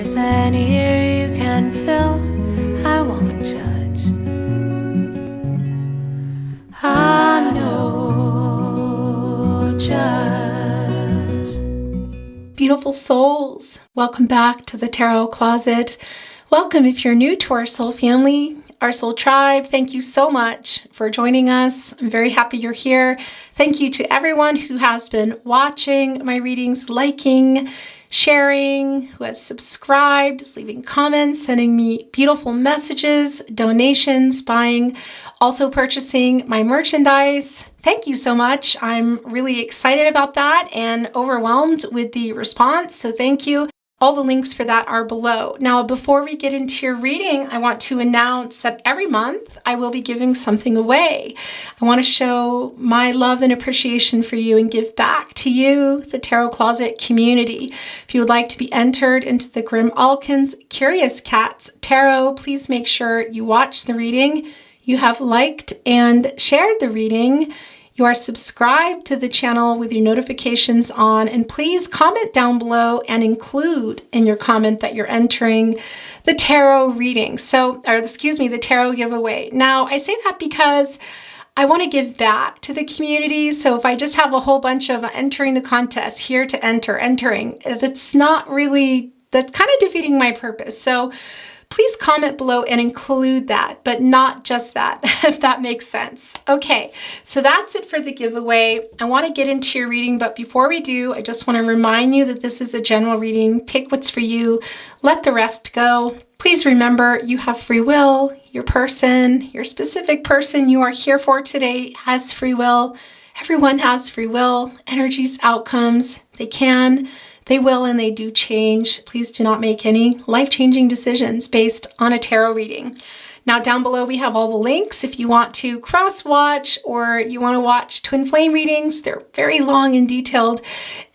there's any ear you can fill, I won't judge. I'm no judge. Beautiful souls, welcome back to the Tarot Closet. Welcome if you're new to our soul family, our soul tribe. Thank you so much for joining us. I'm very happy you're here. Thank you to everyone who has been watching my readings, liking, sharing, who has subscribed, is leaving comments, sending me beautiful messages, donations, buying, also purchasing my merchandise. Thank you so much. I'm really excited about that and overwhelmed with the response. So thank you. All the links for that are below. Now, before we get into your reading, I want to announce that every month I will be giving something away. I want to show my love and appreciation for you and give back to you, the Tarot Closet community. If you would like to be entered into the Grim Alkins Curious Cats Tarot, please make sure you watch the reading, you have liked and shared the reading, you are subscribed to the channel with your notifications on, and please comment down below and include in your comment that you're entering the tarot reading. The tarot giveaway. Now, I say that because I want to give back to the community. So if I just have a whole bunch of entering the contest, here to entering, that's kind of defeating my purpose. So please comment below and include that, but not just that, if that makes sense. Okay, so that's it for the giveaway. I want to get into your reading, but before we do, I just want to remind you that this is a general reading. Take what's for you, let the rest go. Please remember you have free will. Your specific person you are here for today has free will. Everyone has free will. Energies, outcomes, they will, and they do change. Please do not make any life-changing decisions based on a tarot reading. Now, down below, we have all the links. If you want to cross-watch or you want to watch twin flame readings, they're very long and detailed.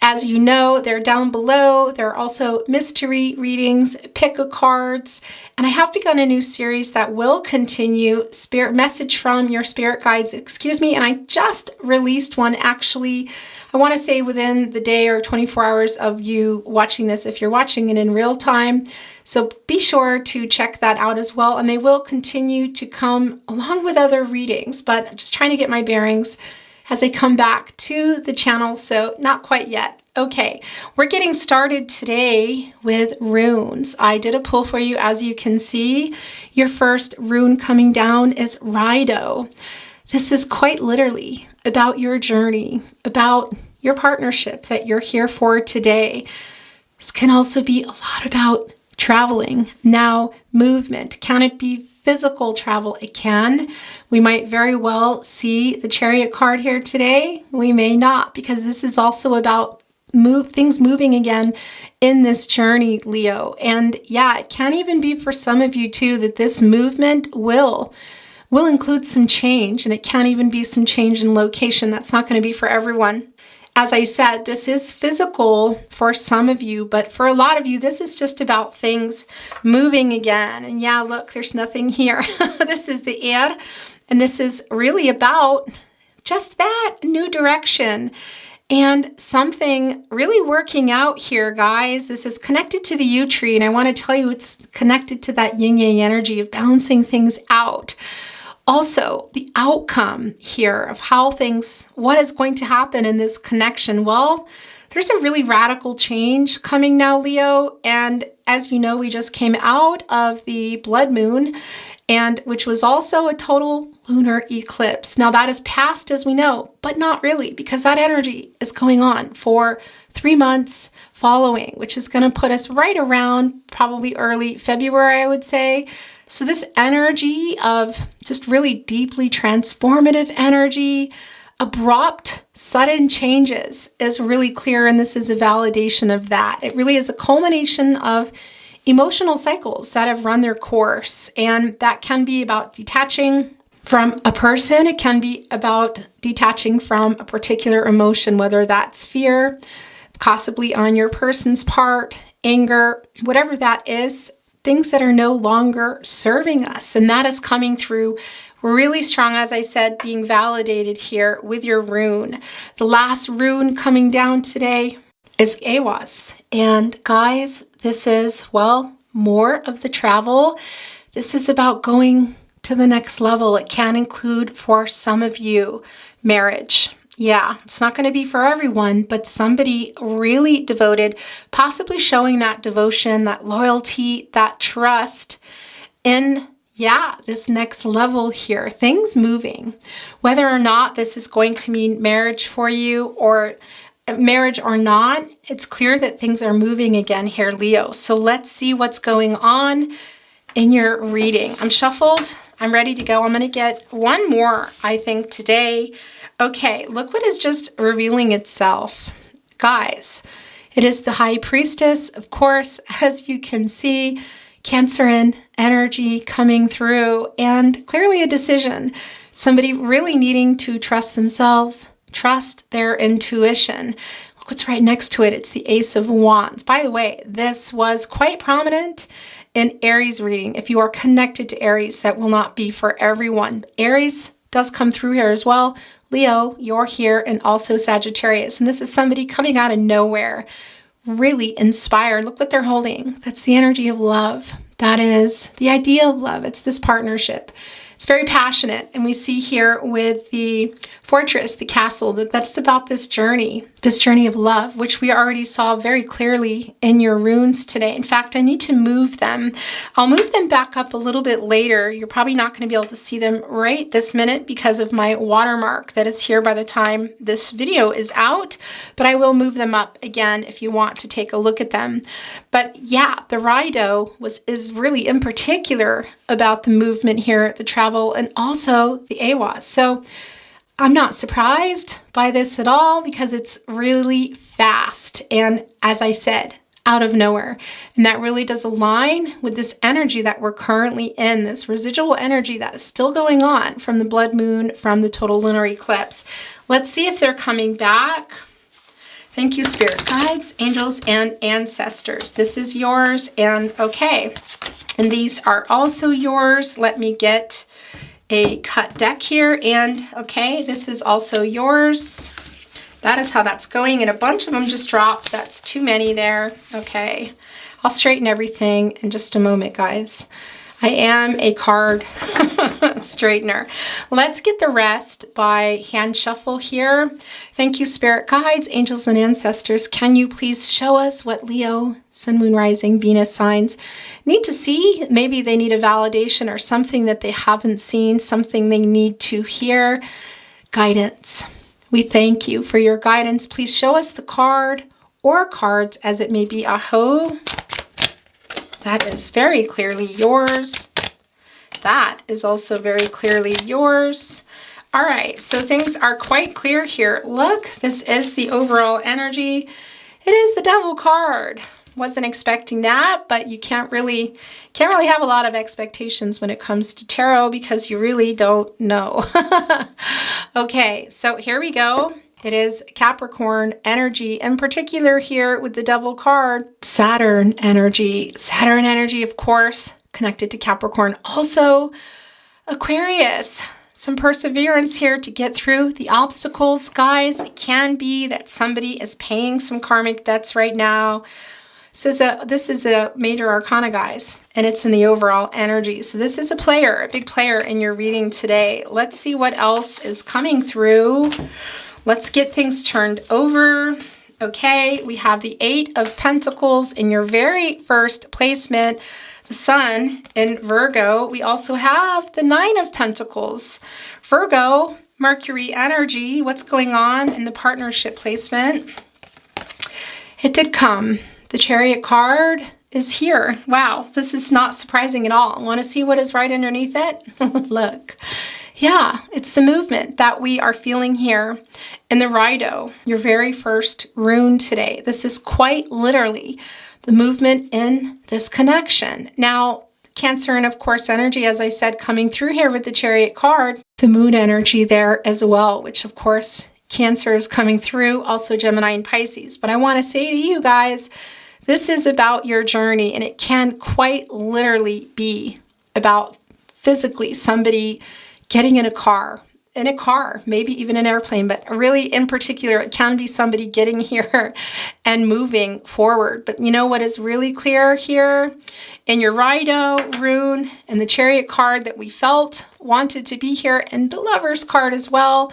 As you know, they're down below. There are also mystery readings, pick a cards, and I have begun a new series that will continue, Spirit Message from Your Spirit Guides, and I just released one actually, I want to say within the day or 24 hours of you watching this, if you're watching it in real time. So be sure to check that out as well. And they will continue to come along with other readings, but I'm just trying to get my bearings as I come back to the channel. So not quite yet. Okay, we're getting started today with runes. I did a pull for you, as you can see. Your first rune coming down is Rido. This is quite literally about your journey, about your partnership that you're here for today. This can also be a lot about traveling. Now, movement. Can it be physical travel? It can. We might very well see the Chariot card here today. We may not, because this is also about things moving again in this journey, Leo. And yeah, it can even be for some of you too that this movement will include some change, and it can even be some change in location. That's not going to be for everyone. As I said, this is physical for some of you, but for a lot of you, this is just about things moving again. And yeah, look, there's nothing here. This is the air, and this is really about just that new direction and something really working out here, guys. This is connected to the yew tree, and I want to tell you it's connected to that yin-yang energy of balancing things out. Also, the outcome here of what is going to happen in this connection. Well, there's a really radical change coming now, Leo. And as you know, we just came out of the blood moon, which was also a total lunar eclipse. Now that is past, as we know, but not really, because that energy is going on for 3 months following, which is going to put us right around probably early February, I would say. So this energy of just really deeply transformative energy, abrupt, sudden changes is really clear, and this is a validation of that. It really is a culmination of emotional cycles that have run their course, and that can be about detaching from a person. It can be about detaching from a particular emotion, whether that's fear, possibly on your person's part, anger, whatever that is. Things that are no longer serving us. And that is coming through really strong, as I said, being validated here with your rune. The last rune coming down today is Awas. And guys, this is, well, more of the travel. This is about going to the next level. It can include, for some of you, marriage. Yeah, it's not going to be for everyone, but somebody really devoted, possibly showing that devotion, that loyalty, that trust in, yeah, this next level here. Things moving. Whether or not this is going to mean marriage for you or marriage or not, it's clear that things are moving again here, Leo. So let's see what's going on in your reading. I'm shuffled. I'm ready to go. I'm going to get one more, I think, today. Okay, look what is just revealing itself. Guys, it is the High Priestess, of course, as you can see, Cancerian energy coming through, and clearly a decision. Somebody really needing to trust themselves, trust their intuition. Look what's right next to it. It's the Ace of Wands. By the way, this was quite prominent in Aries reading. If you are connected to Aries, that will not be for everyone. Aries does come through here as well. Leo, you're here, and also Sagittarius. And this is somebody coming out of nowhere, really inspired. Look what they're holding. That's the energy of love. That is the idea of love. It's this partnership. It's very passionate. And we see here with the fortress, the castle, that's about this journey of love, which we already saw very clearly in your runes today. In fact, I need to move them. I'll move them back up a little bit later. You're probably not going to be able to see them right this minute because of my watermark that is here by the time this video is out, but I will move them up again if you want to take a look at them. But yeah, the Rido is really in particular about the movement here, the travel, and also the AWAS. So I'm not surprised by this at all because it's really fast. And as I said, out of nowhere. And that really does align with this energy that we're currently in, this residual energy that is still going on from the blood moon, from the total lunar eclipse. Let's see if they're coming back. Thank you, spirit guides, angels, and ancestors. This is yours. And okay. And these are also yours. Let me get a cut deck here, and okay, this is also yours. That is how that's going, and a bunch of them just dropped. That's too many there. Okay, I'll straighten everything in just a moment, guys. I am a card straightener. Let's get the rest by hand shuffle here. Thank you, spirit guides, angels, and ancestors. Can you please show us what Leo, Sun, Moon, Rising, Venus signs need to see? Maybe they need a validation or something that they haven't seen, something they need to hear. Guidance. We thank you for your guidance. Please show us the card or cards as it may be. Aho. That is very clearly yours. That is also very clearly yours. All right, so things are quite clear here. Look, this is the overall energy. It is the Devil card. Wasn't expecting that, but you can't really have a lot of expectations when it comes to tarot because you really don't know. Okay, so here we go. It is Capricorn energy, in particular here with the Devil card, Saturn energy. Saturn energy, of course, connected to Capricorn. Also, Aquarius. Some perseverance here to get through the obstacles, guys. It can be that somebody is paying some karmic debts right now. This is a major arcana, guys, and it's in the overall energy. So this is a big player in your reading today. Let's see what else is coming through. Let's get things turned over. Okay, we have the Eight of Pentacles in your very first placement, the Sun in Virgo. We also have the Nine of Pentacles. Virgo, Mercury energy. What's going on in the partnership placement? It did come. The Chariot card is here. Wow, this is not surprising at all. Want to see what is right underneath it? Look. Yeah, it's the movement that we are feeling here in the Rido, your very first rune today. This is quite literally the movement in this connection. Now, Cancer and of course energy, as I said, coming through here with the Chariot card, the moon energy there as well, which of course Cancer is coming through, also Gemini and Pisces. But I want to say to you guys, this is about your journey, and it can quite literally be about physically somebody getting in a car in a car, maybe even an airplane, but really in particular, it can be somebody getting here and moving forward. But you know what is really clear here? In your Rido, Rune, and the Chariot card that we felt wanted to be here, and the Lover's card as well.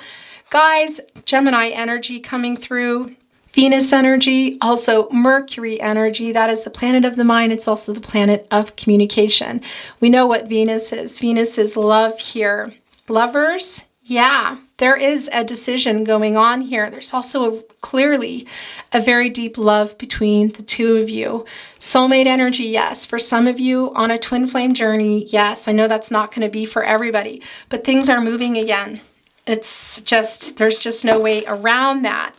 Guys, Gemini energy coming through. Venus energy, also Mercury energy. That is the planet of the mind. It's also the planet of communication. We know what Venus is. Venus is love here. Lovers, yeah, there is a decision going on here. There's also clearly a very deep love between the two of you. Soulmate energy, yes. For some of you on a twin flame journey, yes. I know that's not going to be for everybody, but things are moving again. It's just, there's just no way around that.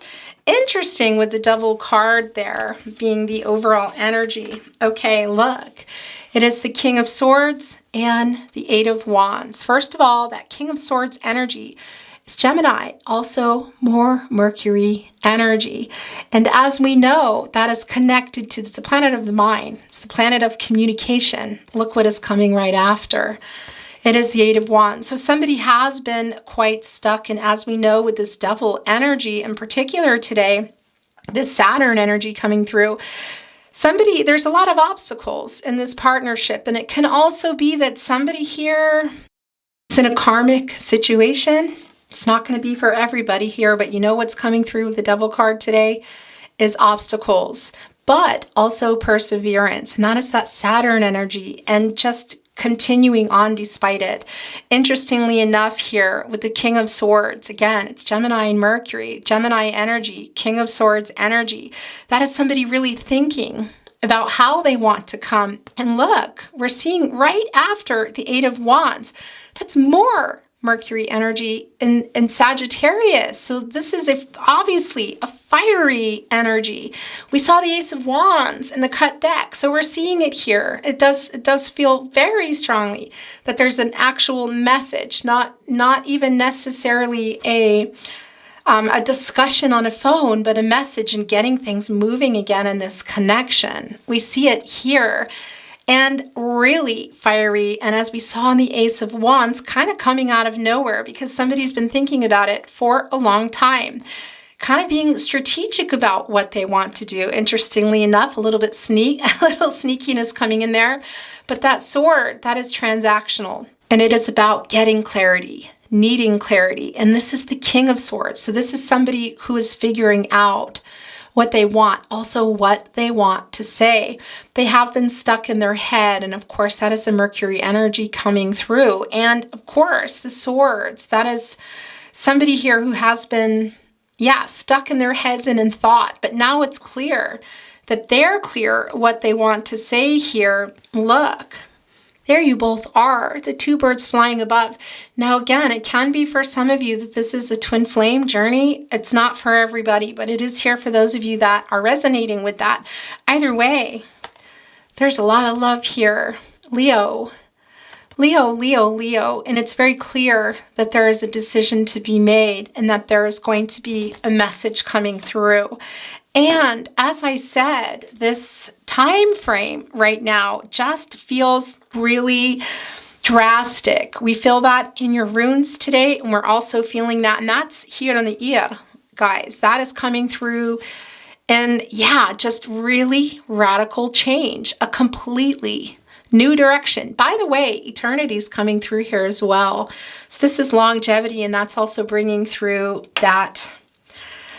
Interesting with the Devil card there being the overall energy. Okay, look, it is the King of Swords and the Eight of Wands. First of all, that King of Swords energy is Gemini, also more Mercury energy. And as we know, that is connected to, it's the planet of the mind. It's the planet of communication. Look what is coming right after. It is the Eight of Wands. So somebody has been quite stuck. And as we know with this Devil energy in particular today, this Saturn energy coming through, there's a lot of obstacles in this partnership. And it can also be that somebody here is in a karmic situation. It's not going to be for everybody here, but you know what's coming through with the Devil card today is obstacles, but also perseverance. And that is that Saturn energy and just continuing on despite it. Interestingly enough here with the King of Swords, again, it's Gemini and Mercury, Gemini energy, King of Swords energy. That is somebody really thinking about how they want to come. And look, we're seeing right after the Eight of Wands, that's more Mercury energy in Sagittarius. So this is obviously a fiery energy. We saw the Ace of Wands in the cut deck. So we're seeing it here. It does feel very strongly that there's an actual message, not even necessarily a discussion on a phone, but a message and getting things moving again in this connection. We see it here. And really fiery, and as we saw in the Ace of Wands, kind of coming out of nowhere because somebody's been thinking about it for a long time. Kind of being strategic about what they want to do. Interestingly enough, a little sneakiness coming in there. But that sword, that is transactional. And it is about getting clarity, needing clarity. And this is the King of Swords. So this is somebody who is figuring out what they want, also what they want to say. They have been stuck in their head. And of course, that is the Mercury energy coming through. And of course, the swords, that is somebody here who has been, stuck in their heads and in thought. But now it's clear that they're clear what they want to say here. Look, there you both are, the two birds flying above. Now, again, it can be for some of you that this is a twin flame journey. It's not for everybody, but it is here for those of you that are resonating with that. Either way, there's a lot of love here. Leo. And it's very clear that there is a decision to be made and that there is going to be a message coming through. And as I said, this time frame right now just feels really drastic. We feel that in your runes today, and we're also feeling that, and that's here on the ear, guys. That is coming through, and just really radical change, a completely new direction. By the way, eternity is coming through here as well. So this is longevity, and that's also bringing through that.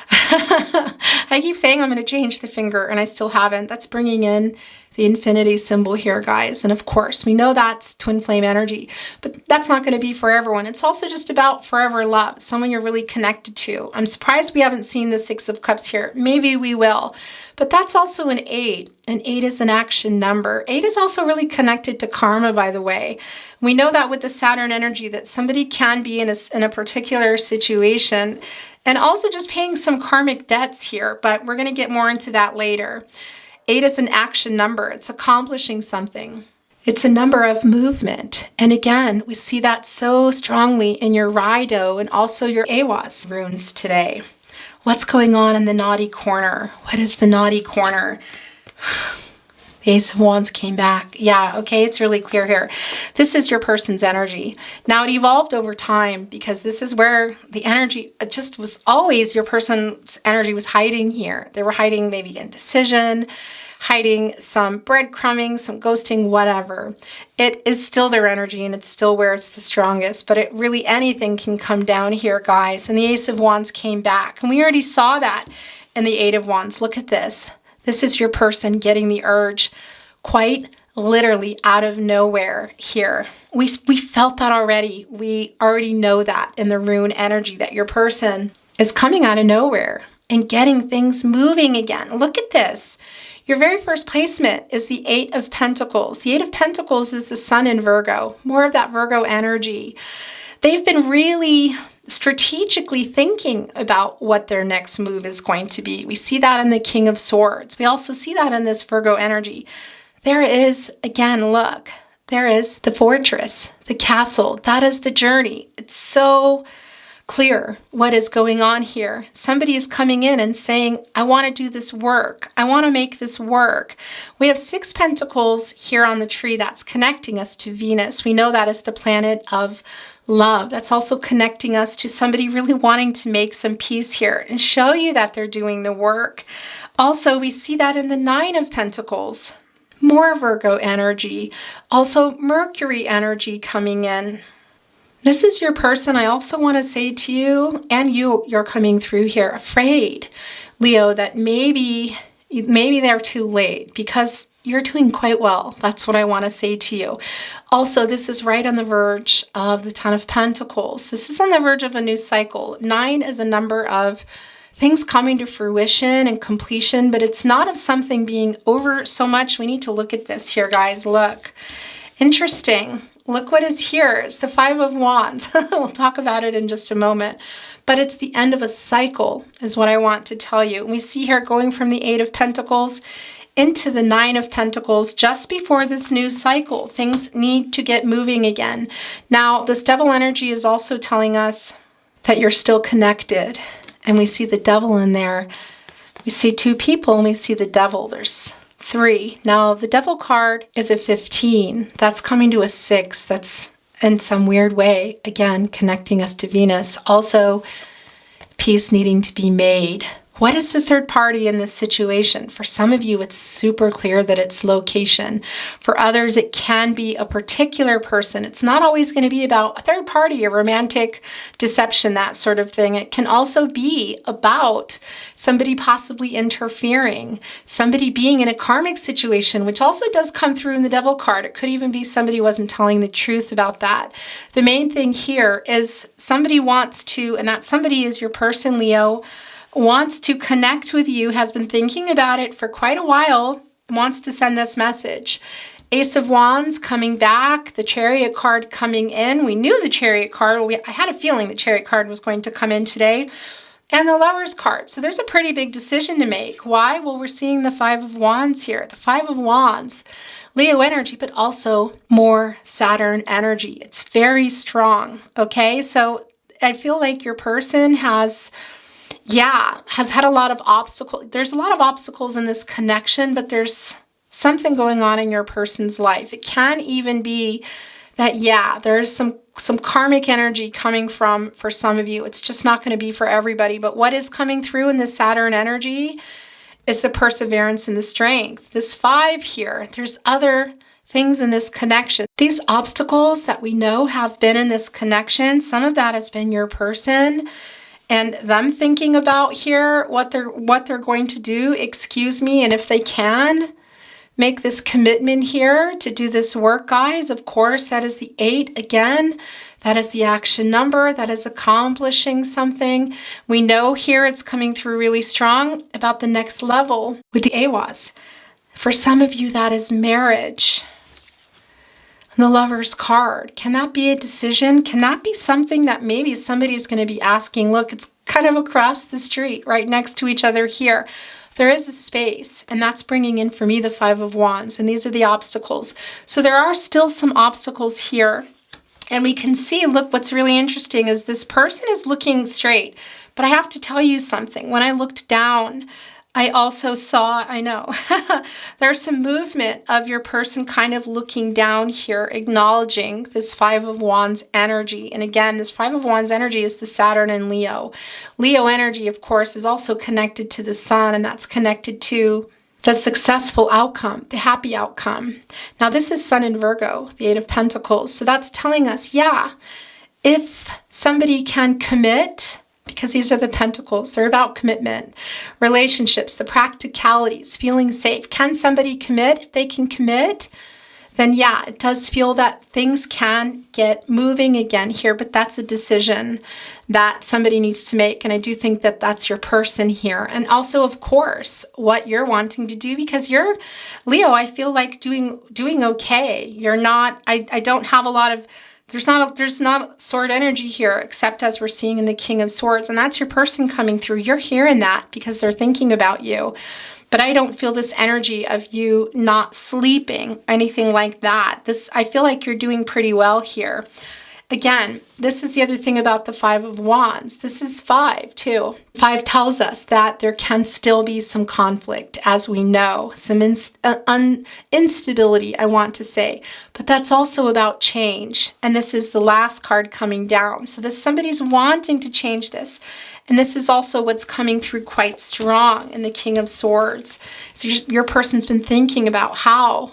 I keep saying I'm going to change the finger and I still haven't. That's bringing in the infinity symbol here, guys. And of course, we know that's twin flame energy, but that's not going to be for everyone. It's also just about forever love, someone you're really connected to. I'm surprised we haven't seen the Six of Cups here. Maybe we will, but that's also an 8. And 8 is an action number. 8 is also really connected to karma, by the way. We know that with the Saturn energy that somebody can be in a particular situation and also just paying some karmic debts here, but we're going to get more into that later. 8 is an action number. It's accomplishing something. It's a number of movement. And again, we see that so strongly in your Rido and also your Awas runes today. What's going on in the naughty corner? What is the naughty corner? Ace of Wands came back. Yeah, okay, it's really clear here. This is your person's energy. Now, it evolved over time because this is where the energy, it just was always your person's energy was hiding here. They were hiding maybe indecision, hiding some breadcrumbing, some ghosting, whatever. It is still their energy and it's still where it's the strongest, but it really, anything can come down here, guys. And the Ace of Wands came back. And we already saw that in the Eight of Wands. Look at this. This is your person getting the urge quite literally out of nowhere here. We felt that already. We already know that in the Rune energy that your person is coming out of nowhere and getting things moving again. Look at this. Your very first placement is the Eight of Pentacles. The Eight of Pentacles is the Sun in Virgo, more of that Virgo energy. They've been really strategically thinking about what their next move is going to be. We see that in the King of Swords. We also see that in this Virgo energy. There is, again, look, there is the fortress, the castle. That is the journey. It's so clear what is going on here. Somebody is coming in and saying, I want to do this work. I want to make this work. We have 6 pentacles here on the tree that's connecting us to Venus. We know that is the planet of love. That's also connecting us to somebody really wanting to make some peace here and show you that they're doing the work. Also, we see that in the 9 of Pentacles. More Virgo energy. Also, Mercury energy coming in. This is your person. I also want to say to you, and you're coming through here, afraid, Leo, that maybe they're too late because you're doing quite well. That's what I want to say to you. Also, this is right on the verge of the Ten of Pentacles. This is on the verge of a new cycle. 9 is a number of things coming to fruition and completion, but it's not of something being over so much. We need to look at this here, guys. Look. Interesting. Look what is here. It's the 5 of Wands. We'll talk about it in just a moment. But it's the end of a cycle is what I want to tell you. And we see here going from the 8 of Pentacles into the 9 of Pentacles just before this new cycle. Things need to get moving again. Now, this Devil energy is also telling us that you're still connected. And we see the Devil in there. We see 2 people and we see the Devil. There's 3. Now, the Devil card is a 15. That's coming to a 6. That's in some weird way, again, connecting us to Venus. Also, peace needing to be made. What is the third party in this situation? For some of you, it's super clear that it's location. For others, it can be a particular person. It's not always going to be about a third party, a romantic deception, that sort of thing. It can also be about somebody possibly interfering, somebody being in a karmic situation, which also does come through in the Devil card. It could even be somebody wasn't telling the truth about that. The main thing here is somebody wants to, and that somebody is your person, Leo, wants to connect with you, has been thinking about it for quite a while, wants to send this message. Ace of Wands coming back, the Chariot card coming in. We knew the Chariot card. I had a feeling the Chariot card was going to come in today. And the Lovers card. So there's a pretty big decision to make. Why? Well, we're seeing the 5 of Wands here. The 5 of Wands. Leo energy, but also more Saturn energy. It's very strong. Okay, so I feel like your person has had a lot of obstacles. There's a lot of obstacles in this connection, but there's something going on in your person's life. It can even be that, there's some karmic energy coming from, for some of you. It's just not going to be for everybody. But what is coming through in this Saturn energy is the perseverance and the strength. This 5 here, there's other things in this connection. These obstacles that we know have been in this connection, some of that has been your person and them thinking about here what they're going to do, excuse me, and if they can make this commitment here to do this work, guys. Of course, that is the 8 again. That is the action number. That is accomplishing something. We know here it's coming through really strong about the next level with the AWAS. For some of you, that is marriage. The Lover's card. Can that be a decision? Can that be something that maybe somebody is going to be asking? Look, it's kind of across the street, right next to each other here. There is a space, and that's bringing in for me the 5 of Wands, and these are the obstacles. So there are still some obstacles here, and we can see, look, what's really interesting is this person is looking straight, but I have to tell you something. When I looked down, I also saw, I know, there's some movement of your person kind of looking down here, acknowledging this Five of Wands energy. And again, this Five of Wands energy is the Saturn and Leo. Leo energy, of course, is also connected to the sun, and that's connected to the successful outcome, the happy outcome. Now, this is Sun in Virgo, the Eight of Pentacles. So that's telling us, yeah, if somebody can commit, because these are the pentacles, they're about commitment, relationships, the practicalities, feeling safe. Can somebody commit? If they can commit, then yeah, it does feel that things can get moving again here, but that's a decision that somebody needs to make. And I do think that that's your person here. And also, of course, what you're wanting to do, because you're Leo, I feel like doing okay. You're not, I don't have a lot of, there's not sword energy here, except as we're seeing in the King of Swords. And that's your person coming through. You're hearing that because they're thinking about you. But I don't feel this energy of you not sleeping, anything like that. I feel like you're doing pretty well here. Again, this is the other thing about the Five of Wands. This is 5 too. 5 tells us that there can still be some conflict, as we know, some instability, I want to say. But that's also about change. And this is the last card coming down. So somebody's wanting to change this. And this is also what's coming through quite strong in the King of Swords. So your person's been thinking about how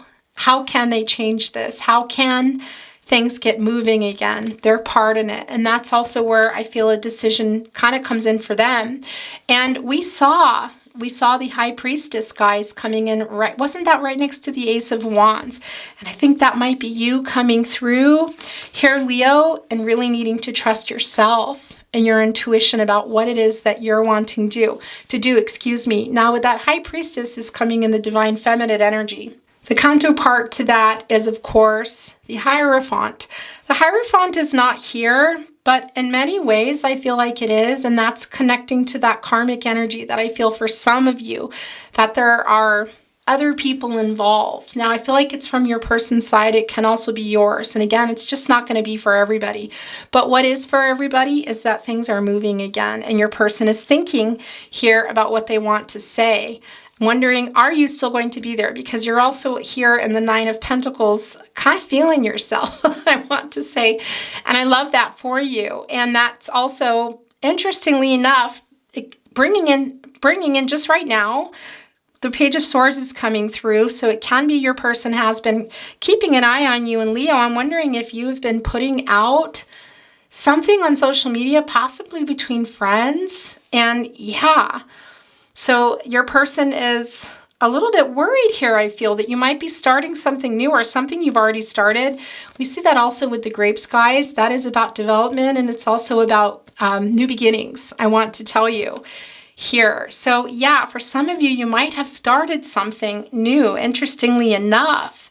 can they change this? How can things get moving again? Their part in it. And that's also where I feel a decision kind of comes in for them. And we saw the High Priestess, guys, coming in right. Wasn't that right next to the Ace of Wands? And I think that might be you coming through here, Leo, and really needing to trust yourself and your intuition about what it is that you're wanting to do. Now, with that High Priestess is coming in the Divine Feminine energy. The counterpart to that is, of course, the Hierophant. The Hierophant is not here, but in many ways I feel like it is, and that's connecting to that karmic energy that I feel for some of you, that there are other people involved. Now, I feel like it's from your person's side. It can also be yours. And again, it's just not going to be for everybody. But what is for everybody is that things are moving again, and your person is thinking here about what they want to say. Wondering, are you still going to be there? Because you're also here in the Nine of Pentacles, kind of feeling yourself, I want to say. And I love that for you. And that's also, interestingly enough, bringing in just right now, the Page of Swords is coming through. So it can be your person has been keeping an eye on you. And Leo, I'm wondering if you've been putting out something on social media, possibly between friends. And yeah, so your person is a little bit worried here, I feel, that you might be starting something new or something you've already started. We see that also with the grapes, guys. That is about development, and it's also about new beginnings, I want to tell you here. So yeah, for some of you, you might have started something new, interestingly enough.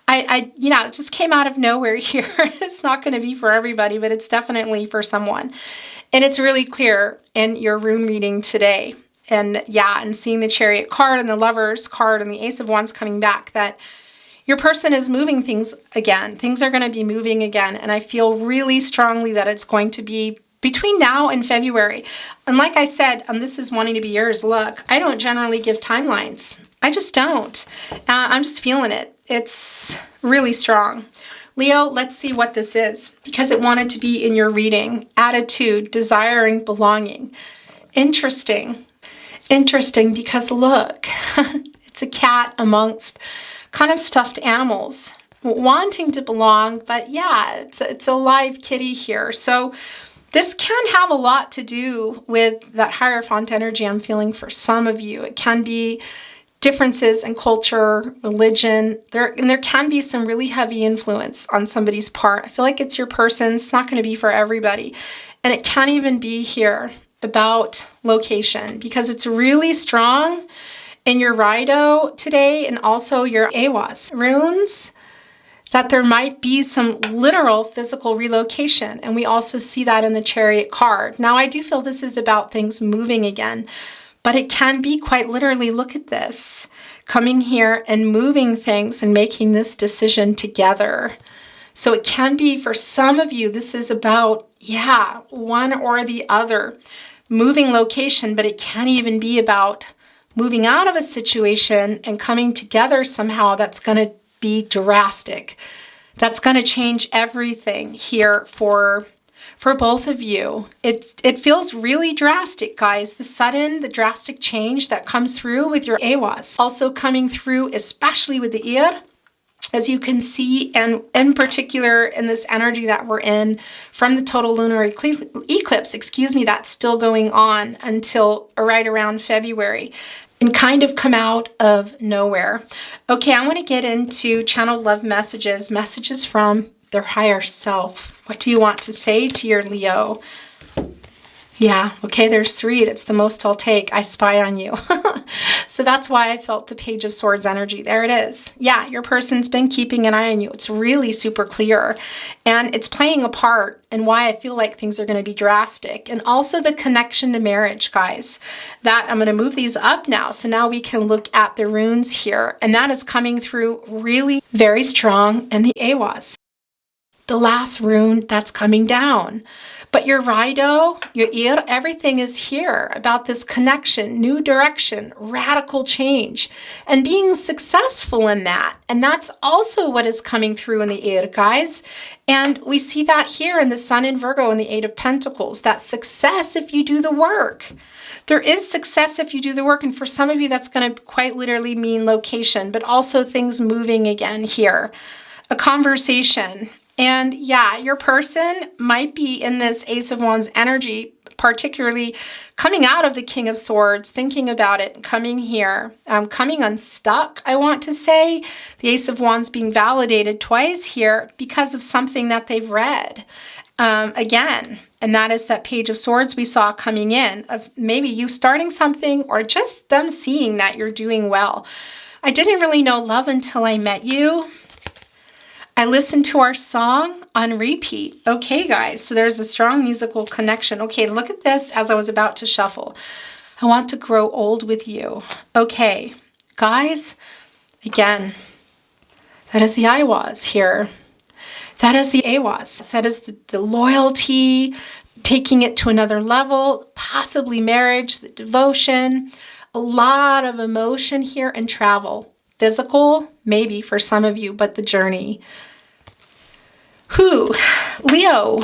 It just came out of nowhere here. It's not going to be for everybody, but it's definitely for someone. And it's really clear in your Rune reading today. And yeah, and seeing the Chariot card and the Lovers card and the Ace of Wands coming back, that your person is moving things again. Things are going to be moving again. And I feel really strongly that it's going to be between now and February. And like I said, this is wanting to be yours. Look, I don't generally give timelines. I just don't. I'm just feeling it. It's really strong. Leo, let's see what this is, because it wanted to be in your reading. Attitude, desiring, belonging. Interesting, because look, it's a cat amongst kind of stuffed animals wanting to belong, but yeah, it's a live kitty here. So this can have a lot to do with that Hierophant energy I'm feeling for some of you. It can be differences in culture, religion, and there can be some really heavy influence on somebody's part. I feel like it's your person. It's not going to be for everybody. And it can even be here about location, because it's really strong in your Rido today and also your Awas runes, that there might be some literal physical relocation. And we also see that in the Chariot card. Now, I do feel this is about things moving again, but it can be quite literally, look at this, coming here and moving things and making this decision together. So it can be for some of you, this is about, yeah, one or the other, moving location, but it can even be about moving out of a situation and coming together somehow that's going to be drastic. That's going to change everything here for both of you. It feels really drastic, guys. The drastic change that comes through with your AWAS. Also coming through, especially with the ear, as you can see, and in particular in this energy that we're in from the total lunar eclipse, that's still going on until right around February. And kind of come out of nowhere. Okay, I want to get into channeled love messages from their higher self. What do you want to say to your Leo? Yeah, okay, there's 3. That's the most I'll take. I spy on you. So that's why I felt the Page of Swords energy. There it is. Yeah, your person's been keeping an eye on you. It's really super clear. And it's playing a part in why I feel like things are going to be drastic. And also the connection to marriage, guys. That I'm going to move these up now. So now we can look at the runes here. And that is coming through really very strong in the AWAS. The last rune that's coming down. But your Raido, your ear, everything is here about this connection, new direction, radical change, and being successful in that. And that's also what is coming through in the ear, guys. And we see that here in the Sun in Virgo and the 8 of Pentacles, that success if you do the work. There is success if you do the work. And for some of you, that's going to quite literally mean location, but also things moving again here. A conversation. And yeah, your person might be in this Ace of Wands energy, particularly coming out of the King of Swords, thinking about it, coming here, coming unstuck, I want to say. The Ace of Wands being validated twice here because of something that they've read. Again, and that is that Page of Swords we saw coming in, of maybe you starting something or just them seeing that you're doing well. I didn't really know love until I met you. I listened to our song on repeat. Okay, guys, so there's a strong musical connection. Okay, look at this as I was about to shuffle. I want to grow old with you. Okay, guys, again, that is the AWAS here. That is the AWAS. That is the loyalty, taking it to another level, possibly marriage, the devotion, a lot of emotion here and travel. Physical, maybe for some of you, but the journey. Leo,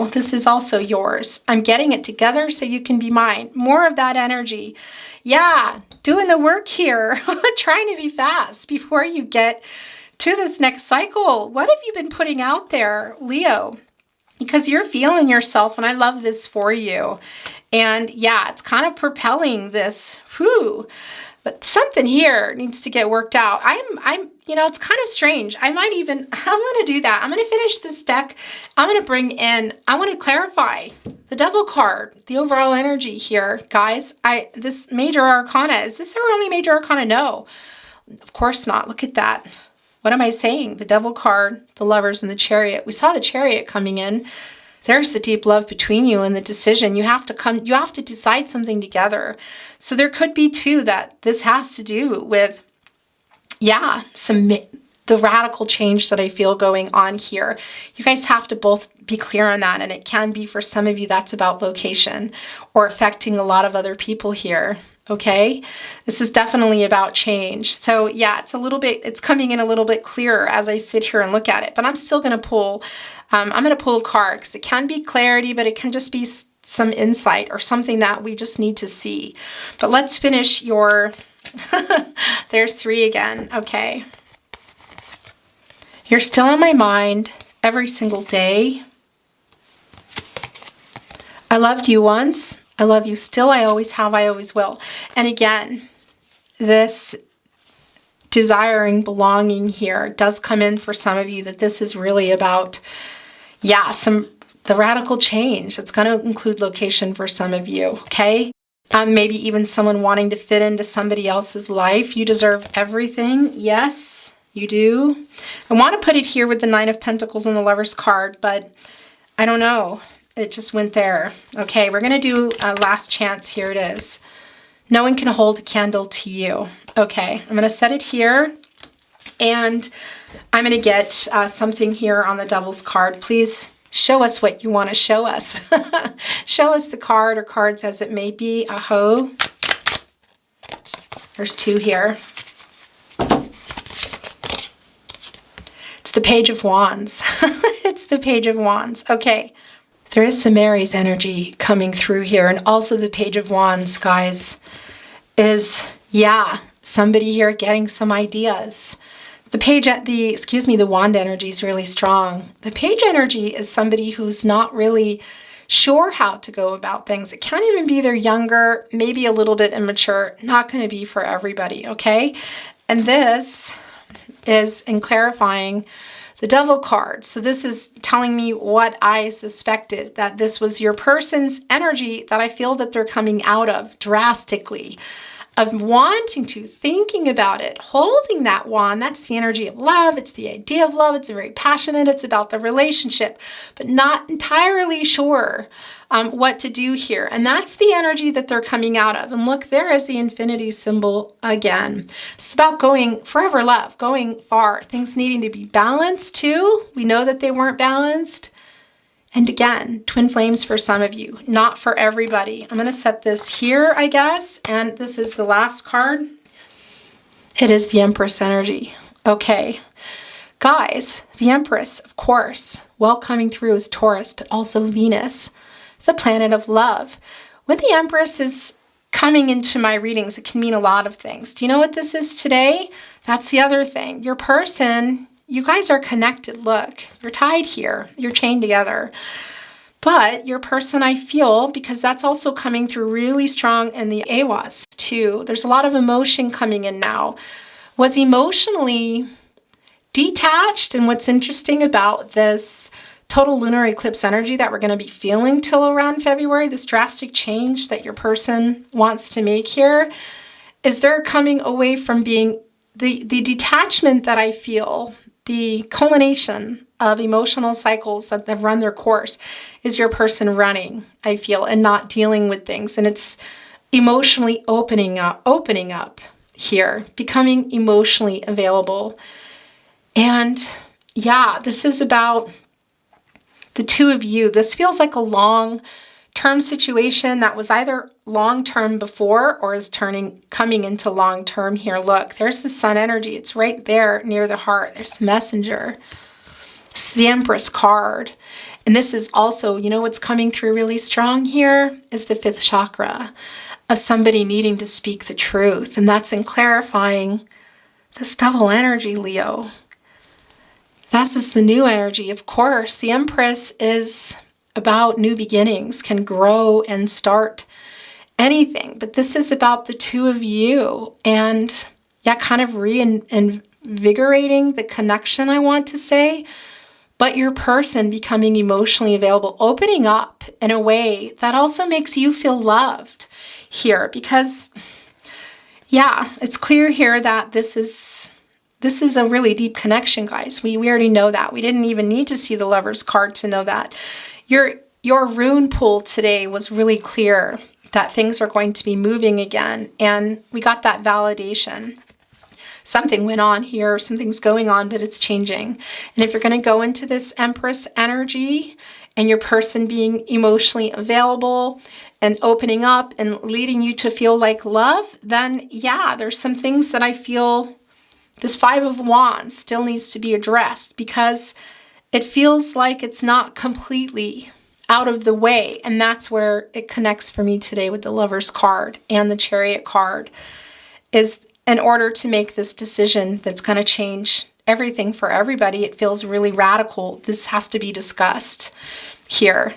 this is also yours. I'm getting it together so you can be mine. More of that energy. Yeah, doing the work here, trying to be fast before you get to this next cycle. What have you been putting out there, Leo? Because you're feeling yourself, and I love this for you. And yeah, it's kind of propelling this. But something here needs to get worked out. It's kind of strange. I'm going to do that. I'm going to finish this deck. I want to clarify the Devil card, the overall energy here, guys. This major arcana, is this our only major arcana? No, of course not. Look at that. What am I saying? The Devil card, the Lovers, and the Chariot. We saw the Chariot coming in. There's the deep love between you and the decision. You have to decide something together. So there could be too that this has to do with, the radical change that I feel going on here. You guys have to both be clear on that. And it can be for some of you, that's about location or affecting a lot of other people here. Okay, this is definitely about change. So yeah, it's coming in a little bit clearer as I sit here and look at it, but I'm still going to pull, I'm going to pull a card because it can be clarity, but it can just be some insight or something that we just need to see. But let's finish your, there's 3 again. Okay. You're still on my mind every single day. I loved you once. I love you still. I always have. I always will. And again, this desiring belonging here does come in for some of you, that this is really about, the radical change. It's going to include location for some of you. Okay. Maybe even someone wanting to fit into somebody else's life. You deserve everything. Yes, you do. I want to put it here with the 9 of Pentacles and the Lover's card, but I don't know. It just went there. Okay, we're going to do a last chance. Here it is. No one can hold a candle to you. Okay, I'm going to set it here. And I'm going to get something here on the Devil's card. Please show us what you want to show us. Show us the card or cards as it may be. Aho. There's 2 here. It's the Page of Wands. It's the Page of Wands. Okay. There is some Aries energy coming through here. And also the Page of Wands, guys, is, somebody here getting some ideas. The Wand energy is really strong. The Page energy is somebody who's not really sure how to go about things. It can't even be they're younger, maybe a little bit immature. Not going to be for everybody, okay? And this is in clarifying the Devil card. So this is telling me what I suspected, that this was your person's energy that I feel that they're coming out of drastically, of wanting to, thinking about it, holding that wand. That's the energy of love. It's the idea of love. It's very passionate. It's about the relationship, but not entirely sure what to do here. And that's the energy that they're coming out of. And look, there is the infinity symbol again. It's about going forever love, going far, things needing to be balanced too. We know that they weren't balanced. And again, twin flames for some of you, not for everybody. I'm going to set this here, I guess. And this is the last card. It is the Empress energy. Okay. Guys, the Empress, of course, coming through is Taurus, but also Venus, the planet of love. When the Empress is coming into my readings, it can mean a lot of things. Do you know what this is today? That's the other thing. Your person, you guys are connected. Look, you're tied here. You're chained together. But your person, I feel, because that's also coming through really strong in the AWAS too. There's a lot of emotion coming in now. Was emotionally detached. And what's interesting about this total lunar eclipse energy that we're going to be feeling till around February, this drastic change that your person wants to make here, is they're coming away from being the detachment that I feel. The culmination of emotional cycles that have run their course is your person running, I feel, and not dealing with things. And it's emotionally opening up here, becoming emotionally available. And this is about the 2 of you. This feels like a long-term situation that was either long-term before or is coming into long-term here. Look, there's the Sun energy. It's right there near the heart. There's the Messenger. It's the Empress card. And this is also, what's coming through really strong here is the 5th chakra of somebody needing to speak the truth. And that's in clarifying this double energy, Leo. This is the new energy, of course. The Empress is about new beginnings, can grow and start anything. But this is about the 2 of you and kind of reinvigorating the connection, I want to say. But your person becoming emotionally available, opening up in a way that also makes you feel loved here. Because, it's clear here that this is a really deep connection, guys. We already know that. We didn't even need to see the Lover's card to know that. Your rune pull today was really clear that things are going to be moving again. And we got that validation. Something went on here, something's going on, but it's changing. And if you're going to go into this Empress energy and your person being emotionally available and opening up and leading you to feel like love, then there's some things that I feel this 5 of Wands still needs to be addressed, because it feels like it's not completely out of the way. And that's where it connects for me today with the Lover's card and the Chariot card, is in order to make this decision that's going to change everything for everybody. It feels really radical. This has to be discussed here.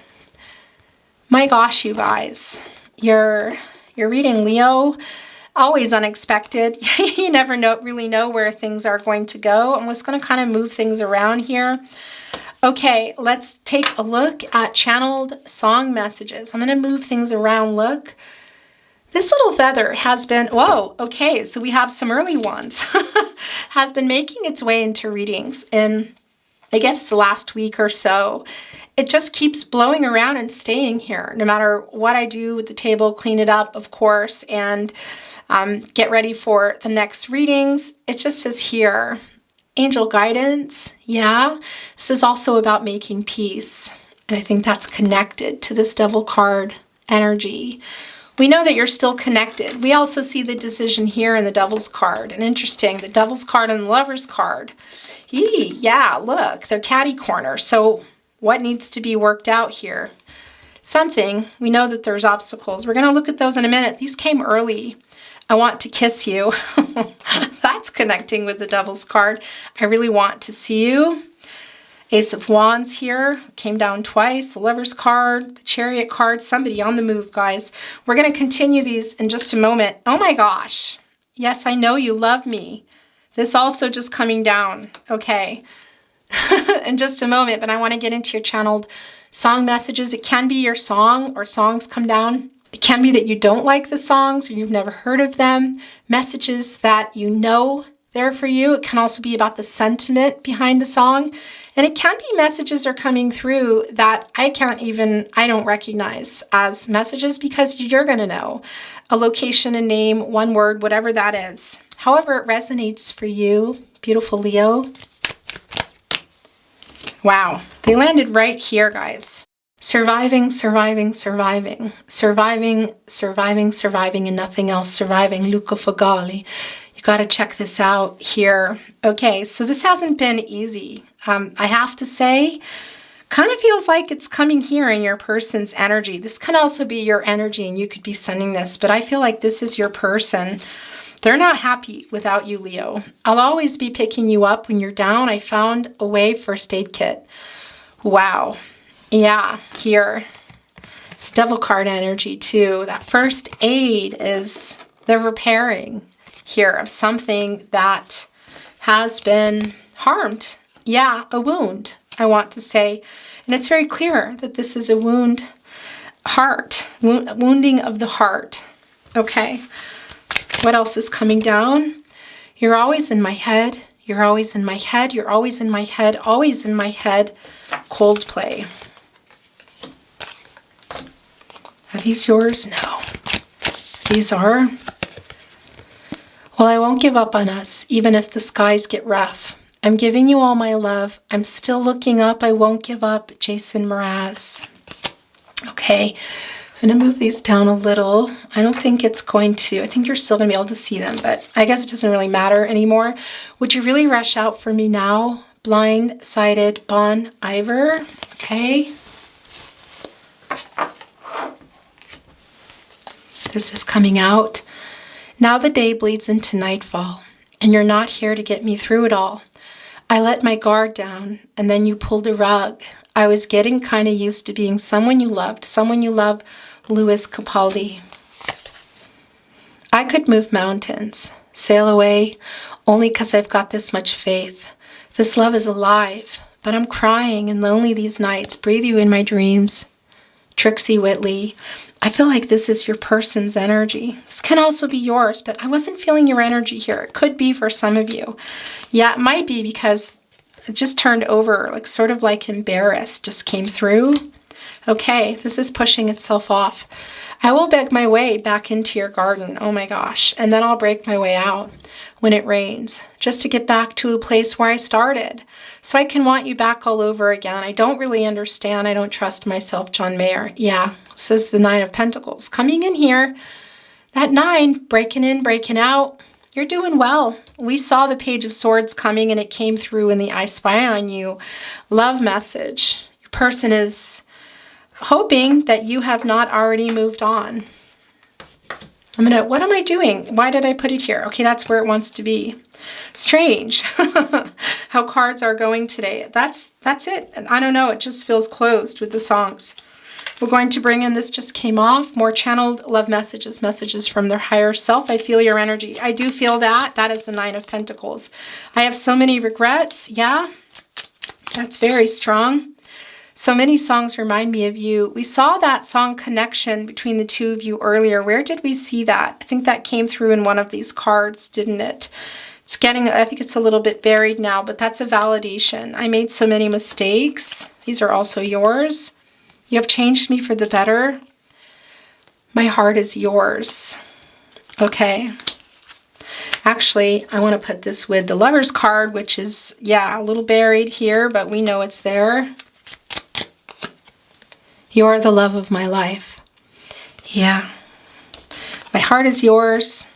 My gosh, you guys, you're reading Leo. Always unexpected. You never really know where things are going to go. I'm just going to kind of move things around here. Okay, let's take a look at channeled song messages. I'm going to move things around. Look, this little feather has been, okay, so we have some early ones, has been making its way into readings in, I guess, the last week or so. It just keeps blowing around and staying here, no matter what I do with the table, clean it up, of course, and get ready for the next readings. It just says here, angel guidance. This is also about making peace. And I think that's connected to this Devil card energy, We know that you're still connected. We also see the decision here in the Devil's card. And interesting, the Devil's card and the Lover's card. Yeah, look, they're catty corner. So what needs to be worked out here? Something. We know that there's obstacles. We're going to look at those in a minute. These came early. I want to kiss you. That's connecting with the Devil's card. I really want to see you. Ace of Wands here came down twice. The Lover's card, the Chariot card, somebody on the move, guys. We're going to continue these in just a moment. Oh my gosh. Yes, I know you love me. This also just coming down. Okay. In just a moment, but I want to get into your channeled song messages. It can be your song or songs come down. It can be that you don't like the songs or you've never heard of them. Messages that you know they're for you. It can also be about the sentiment behind a song. And it can be messages are coming through that I don't recognize as messages because you're going to know a location, a name, one word, whatever that is. However it resonates for you, beautiful Leo. Wow, they landed right here, guys. Surviving, surviving, surviving. Surviving, surviving, surviving, and nothing else. Surviving, Luca Fagali. You got to check this out here. Okay, so this hasn't been easy. I have to say, kind of feels like it's coming here in your person's energy. This can also be your energy and you could be sending this, but I feel like this is your person. They're not happy without you, Leo. I'll always be picking you up when you're down. I found a way, first aid kit. Wow. Yeah, here. It's Devil card energy too. That first aid is the repairing here of something that has been harmed. Yeah, a wound, I want to say. And it's very clear that this is a wounding of the heart. Okay. What else is coming down? You're always in my head. You're always in my head. You're always in my head. Always in my head. Coldplay. Are these yours? No. These are. Well, I won't give up on us, even if the skies get rough. I'm giving you all my love. I'm still looking up. I won't give up. Jason Mraz. Okay. I'm going to move these down a little. I don't think it's going to, I think you're still going to be able to see them, but I guess it doesn't really matter anymore. Would you really rush out for me now? Blindsided Bon Iver. Okay. This is coming out. Now the day bleeds into nightfall, and you're not here to get me through it all. I let my guard down, and then you pulled a rug. I was getting kind of used to being someone you loved, Louis Capaldi. I could move mountains, sail away, only because I've got this much faith. This love is alive, but I'm crying and lonely these nights. Breathe you in my dreams. Trixie Whitley. I feel like this is your person's energy. This can also be yours, but I wasn't feeling your energy here. It could be for some of you. Yeah, it might be because it just turned over, like sort of like embarrassed, just came through. Okay, this is pushing itself off. I will beg my way back into your garden. Oh my gosh. And then I'll break my way out when it rains, just to get back to a place where I started. So I can want you back all over again. I don't really understand. I don't trust myself, John Mayer. Yeah, this is the Nine of Pentacles. Coming in here, that 9, breaking in, breaking out. You're doing well. We saw the Page of Swords coming and it came through in the I Spy on You love message. Your person is hoping that you have not already moved on. What am I doing? Why did I put it here? Okay, that's where it wants to be. Strange how cards are going today. That's it. I don't know, it just feels closed with the songs. We're going to bring in, this just came off, more channeled love messages, messages from their higher self. I feel your energy. I do feel that. That is the 9 of Pentacles. I have so many regrets. Yeah, that's very strong. So many songs remind me of you. We saw that song connection between the two of you earlier. Where did we see that? I think that came through in one of these cards, didn't it? It's getting, I think it's a little bit buried now, but that's a validation. I made so many mistakes. These are also yours. You have changed me for the better. My heart is yours. Okay. Actually, I want to put this with the Lover's card, which is, yeah, a little buried here, but we know it's there. You're the love of my life. Yeah. My heart is yours.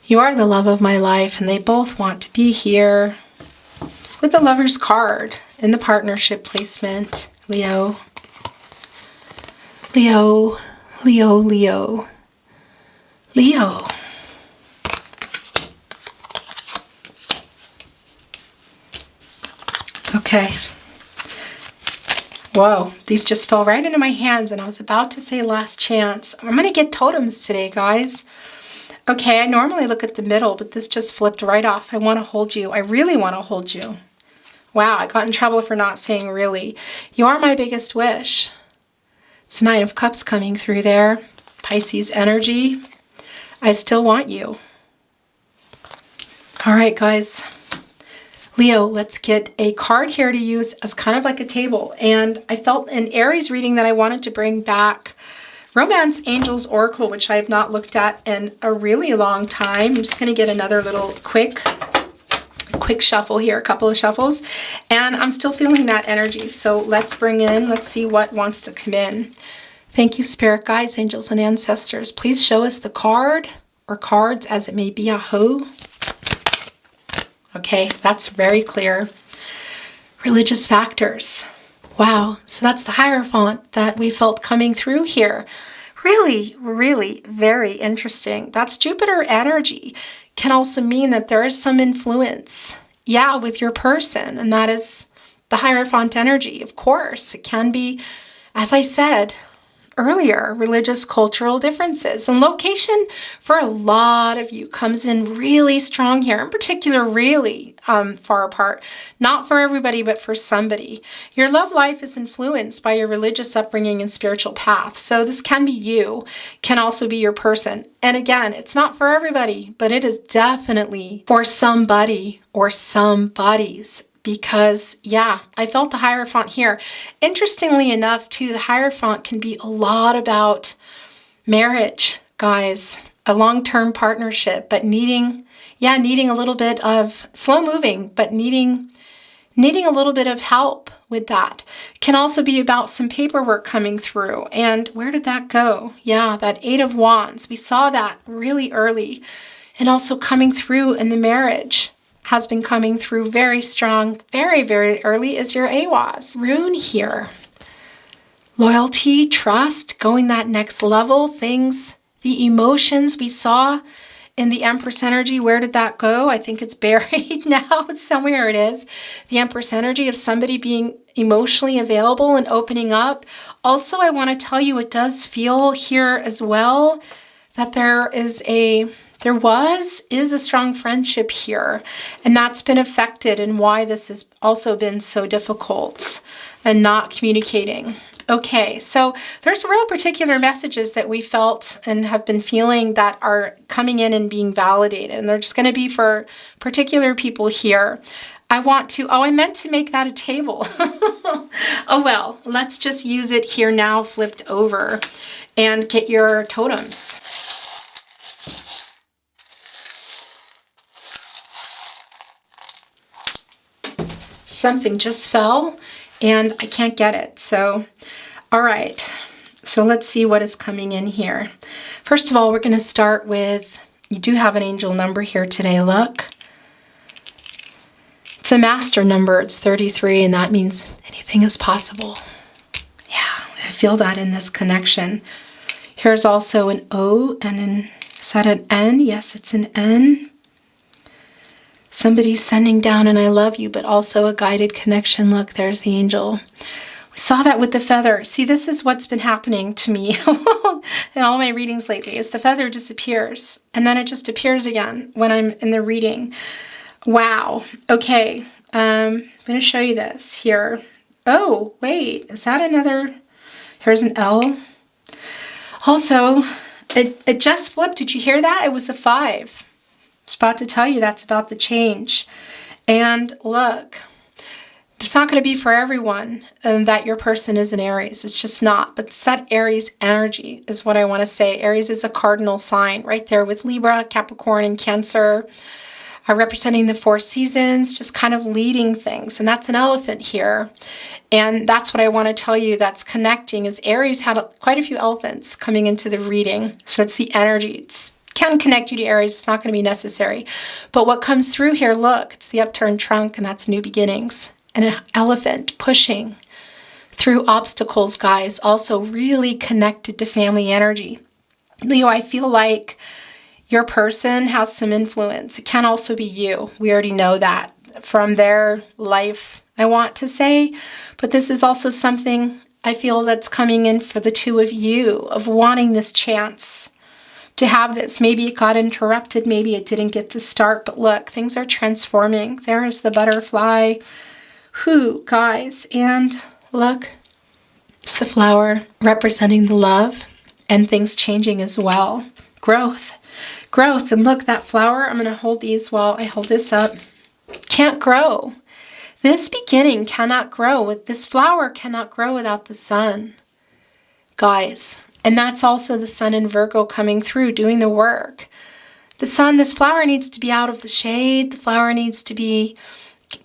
You are the love of my life, and they both want to be here with the Lover's card in the partnership placement. Leo, Leo, Leo, Leo, Leo. Okay. Whoa, these just fell right into my hands, and I was about to say last chance. I'm going to get totems today, guys. Okay, I normally look at the middle, but this just flipped right off. I want to hold you. I really want to hold you. Wow, I got in trouble for not saying really. You are my biggest wish. It's Nine of Cups coming through there. Pisces energy. I still want you. All right, guys. Leo, let's get a card here to use as kind of like a table. And I felt an Aries reading that I wanted to bring back. Romance Angels Oracle, which I have not looked at in a really long time. I'm just going to get another little quick shuffle here, a couple of shuffles. And I'm still feeling that energy. So let's see what wants to come in. Thank you, Spirit Guides, Angels, and Ancestors. Please show us the card or cards as it may be. Aho. Okay, that's very clear. Religious factors. Wow, so that's the Hierophant that we felt coming through here. Really, really very interesting. That's Jupiter energy. Can also mean that there is some influence, yeah, with your person, and that is the Hierophant energy. Of course, it can be, as I said earlier, religious, cultural differences. And location for a lot of you comes in really strong here, in particular really far apart. Not for everybody, but for somebody. Your love life is influenced by your religious upbringing and spiritual path. So this can be you, can also be your person. And again, it's not for everybody, but it is definitely for somebody or somebodies. Because, yeah, I felt the Hierophant here. Interestingly enough, too, the Hierophant can be a lot about marriage, guys. A long-term partnership, but needing a little bit of slow moving, but needing a little bit of help with that. Can also be about some paperwork coming through. And where did that go? Yeah, that Eight of Wands. We saw that really early. And also coming through in the marriage. Has been coming through very strong, very, very early is your AWAS. Rune here. Loyalty, trust, going that next level, things, the emotions we saw in the Empress energy. Where did that go? I think it's buried now. Somewhere it is. The Empress energy of somebody being emotionally available and opening up. Also, I want to tell you, it does feel here as well that there is a strong friendship here, and that's been affected, and why this has also been so difficult and not communicating. Okay, so there's real particular messages that we felt and have been feeling that are coming in and being validated, and they're just going to be for particular people here. I meant to make that a table. Oh well, let's just use it here now, flipped over, and get your totems. Something just fell and I can't get it. So, all right. So let's see what is coming in here. First of all, we're going to start with, you do have an angel number here today. Look. It's a master number. It's 33, and that means anything is possible. Yeah, I feel that in this connection. Here's also an O and is that an N? Yes, it's an N. Somebody's sending down an I love you, but also a guided connection. Look, there's the angel. We saw that with the feather. See, this is what's been happening to me in all my readings lately, is the feather disappears, and then it just appears again when I'm in the reading. Wow. Okay. I'm going to show you this here. Oh, wait. Is that another? Here's an L. Also, it just flipped. Did you hear that? It was a 5. I was about to tell you that's about the change. And look, it's not going to be for everyone that your person is an Aries. It's just not. But it's that Aries energy is what I want to say. Aries is a cardinal sign right there with Libra, Capricorn, and Cancer. are representing the 4 seasons, just kind of leading things. And that's an elephant here. And that's what I want to tell you that's connecting, is Aries had quite a few elephants coming into the reading. So it's the energy. It can connect you to Aries. It's not going to be necessary. But what comes through here, look, it's the upturned trunk, and that's new beginnings. And an elephant pushing through obstacles, guys, also really connected to family energy. Leo, I feel like your person has some influence. It can also be you. We already know that from their life, I want to say. But this is also something I feel that's coming in for the two of you, of wanting this chance to have this. Maybe it got interrupted. Maybe it didn't get to start. But look, things are transforming. There is the butterfly. Whew, guys. And look, it's the flower representing the love and things changing as well. Growth. Growth. And look, that flower, I'm going to hold these while I hold this up. Can't grow. This beginning cannot grow. This flower cannot grow without the sun, guys. And that's also the sun in Virgo coming through, doing the work. The sun, this flower needs to be out of the shade. The flower needs to be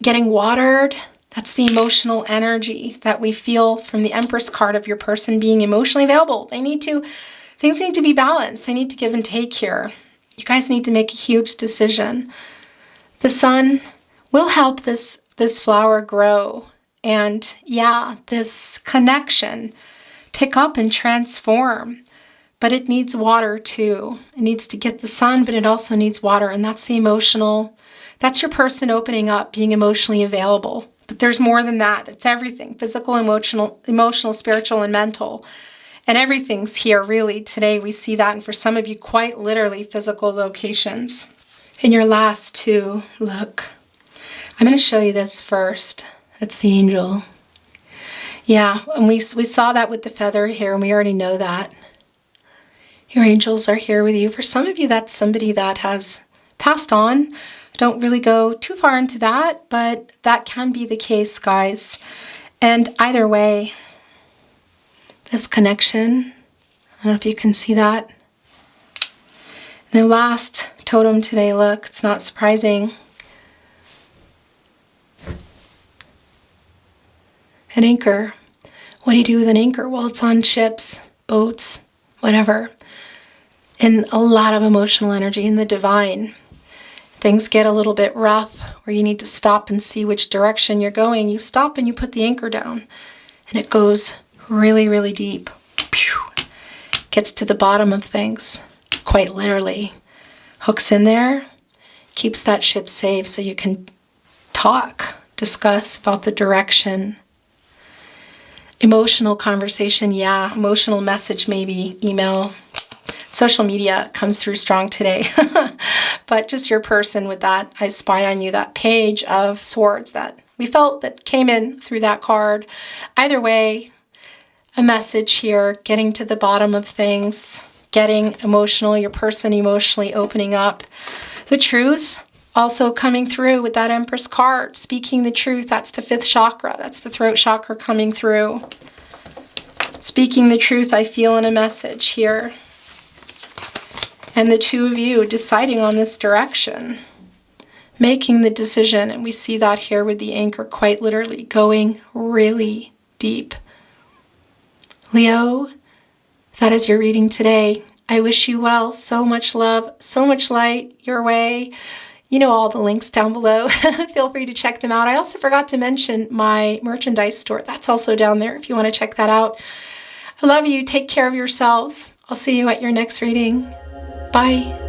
getting watered. That's the emotional energy that we feel from the Empress card of your person being emotionally available. Things need to be balanced. They need to give and take here. You guys need to make a huge decision. The sun will help this flower grow. And yeah, this connection pick up and transform. But it needs water too. It needs to get the sun, but it also needs water. And that's the emotional, that's your person opening up, being emotionally available. But there's more than that. It's everything. Physical, emotional, spiritual, and mental. And everything's here, really. Today we see that. And for some of you, quite literally physical locations. In your last two, look. I'm going to show you this first. It's the angel. Yeah, and we saw that with the feather here, and we already know that. Your angels are here with you. For some of you, that's somebody that has passed on. Don't really go too far into that, but that can be the case, guys. And either way, this connection, I don't know if you can see that. And the last totem today, look, it's not surprising. An anchor. What do you do with an anchor? Well, it's on ships, boats, whatever. And a lot of emotional energy in the divine. Things get a little bit rough where you need to stop and see which direction you're going. You stop and you put the anchor down. And it goes really, really deep. Gets to the bottom of things, quite literally. Hooks in there, keeps that ship safe so you can discuss about the direction. Emotional conversation, yeah. Emotional message, maybe. Email. Social media comes through strong today. But just your person with that, I spy on you, that page of swords that we felt that came in through that card. Either way, a message here, getting to the bottom of things, getting emotional, your person emotionally opening up. The truth also coming through with that Empress card, speaking the truth. That's the 5th chakra. That's the throat chakra coming through. Speaking the truth, I feel in a message here. And the two of you deciding on this direction, making the decision. And we see that here with the anchor, quite literally going really deep. Leo, that is your reading today. I wish you well. So much love, so much light your way. You know all the links down below. Feel free to check them out. I also forgot to mention my merchandise store. That's also down there if you want to check that out. I love you. Take care of yourselves. I'll see you at your next reading. Bye.